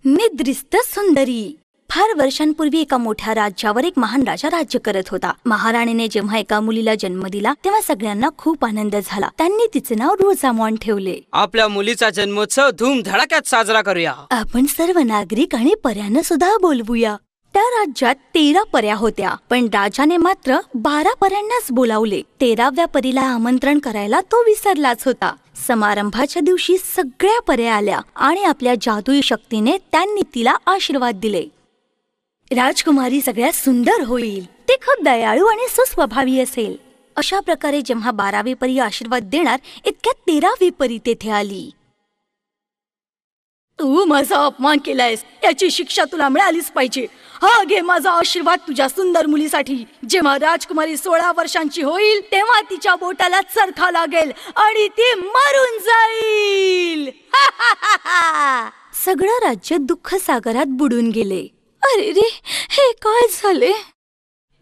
निद्रिस्त सुंदरी. फार वर्षांपूर्वी एका मोठ्या राज्यावर एक महान राजा राज्य करत होता. महाराणीने जेव्हा एका मुलीला जन्म दिला तेव्हा सगळ्यांना खूप आनंद झाला. त्यांनी तिचे नाव रोझामॉन्ड ठेवले. आपल्या मुलीचा जन्मोत्सव धूमधडाक्यात साजरा करूया. आपण सर्व नागरिक आणि पर्यांना सुद्धा बोलवूया. त्या राज्यात 13 पर्या होत्या, पण राजाने मात्र 12 पर्यांनाच बोलावले. 13व्या परीला आमंत्रण करायला तो विसरलाच होता. समारंभाच्या दिवशी सगळ्या पर्या आल्या आणि आपल्या जादुई शक्तीने त्यांनी तिला आशीर्वाद दिले. राजकुमारी सगळ्यात सुंदर होईल, ती खूप दयाळू आणि सुस्वभावी असेल. अशा प्रकारे जेव्हा 12वी परी आशीर्वाद देणार इतक्यात 13वी परी तेथे आली. तू माझा अपमान केलायस, याची शिक्षा तुला मिळालीच पाहिजे. हा घे माझा आशीर्वाद तुझ्या सुंदर मुलीसाठी. जेव्हा राजकुमारी 16 वर्षांची होईल तेव्हा तिच्या बोटाला चरखा लागेल आणि ती मरून जाईल. सगळं राज्य दुःख सागरात बुडून गेले. अरे रे, हे काय झाले?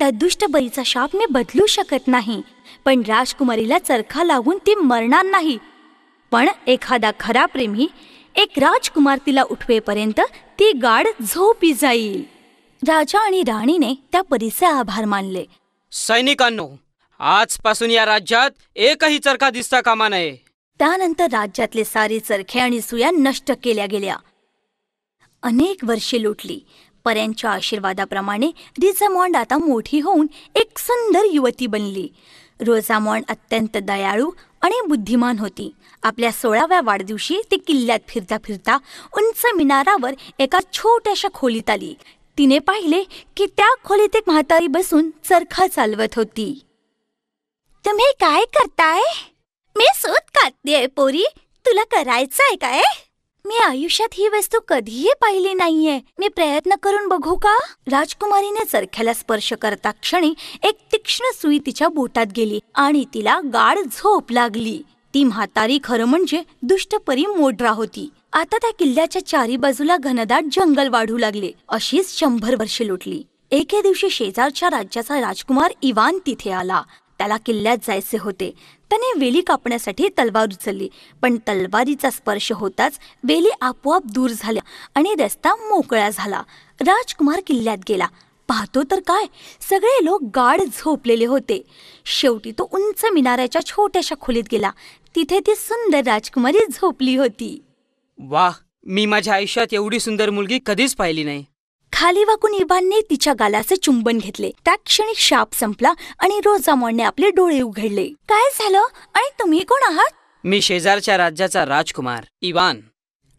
त्या दुष्ट बाईचा शाप मी बदलू शकत नाही, पण राजकुमारीला चरखा लागून ती मरणार नाही. पण एखादा खरा प्रेमी एक राजकुमार तिला उठवेपर्यंत ती गाढ झोपी जाईल. राजा आणि राणीने त्या परीचे आभार मानले. सैनिकांनो, आजपासून या राज्यात एकही चरखा दिसता कामा नये. त्यानंतर राज्यातले सारे चरखे आणि सुया नष्ट केल्या गेल्या. अनेक वर्षे लोटली. पर्यांच्या आशीर्वादाप्रमाणे रोझामॉन्ड आता मोठी होऊन एक सुंदर युवती बनली. रोझामॉन्ड अत्यंत दयाळू आणि बुद्धिमान होती. आपल्या 16व्या वाढदिवशी ती किल्ल्यात फिरता फिरता उंच मिनारावर एका छोट्याशा खोलीत आली. तिने पाहिले की त्या खोलीत एक म्हातारी बसून चरखा चालवत होती. तुम्ही काय करताय? मी सूत काततेय पोरी. तुला करायचंय काय? मी आयुष्यात ही वस्तू कधीही पाहिली नाहीये. मी प्रयत्न करून बघू का? राजकुमारीने चरख्याला स्पर्श करता क्षणी एक तीक्ष्ण सुई तिच्या बोटात गेली आणि तिला गाढ झोप लागली. ती म्हातारी खरं म्हणजे दुष्ट परी मोड्रा होती. आता त्या किल्ल्याच्या चारी बाजूला घनदाट जंगल वाढू लागले. अशीच 100 वर्षे लोटली. एके दिवशी शेजारच्या राज्याचा राजकुमार इवान तिथे आला. त्याला किल्ल्यात जायचे होते. त्याने वेली कापण्यासाठी तलवार उचलली, पण तलवारीचा स्पर्श होताच वेली आपोआप दूर झाल्या आणि रस्ता मोकळा झाला. राजकुमार किल्ल्यात गेला. पाहतो तर काय, सगळे लोक गाढ झोपलेले होते. शेवटी तो उंच मिनाऱ्याच्या छोट्याशा खोलीत गेला. तिथे ती सुंदर राजकुमारी झोपली होती. वाह, मी माझ्या आयुष्यात एवढी सुंदर मुलगी कधीच पाहिली नाही. खाली वाकून इवानने तिच्या गालाचे चुंबन घेतले. त्या क्षणी शाप संपला आणि रोझामॉन्डने आपले डोळे उघडले. काय झालं आणि तुम्ही कोण आहात? मी शेजारच्या राज्याचा राजकुमार इवान.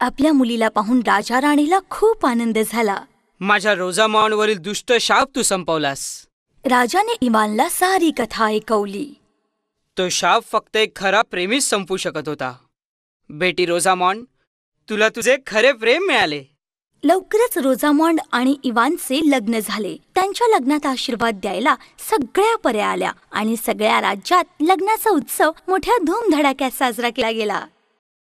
आपल्या मुलीला पाहून राजा राणीला खूप आनंद झाला. माझ्या रोझामॉन्डवरील दुष्ट शाप तू संपवलास. राजाने इवानला सारी कथा ऐकवली. तो शाप फक्त एक खरा प्रेमीच संपू शकत होता. बेटी रोझामॉन्ड, तुला तुझे खरे प्रेम मिळाले. लवकरच रोझामॉन्ड आणि इवानचे लग्न झाले. त्यांच्या लग्नात आशीर्वाद द्यायला सगळ्या पर्या आल्या आणि सगळ्या राज्यात लग्नाचा उत्सव मोठ्या धूमधडाक्यात साजरा केला गेला.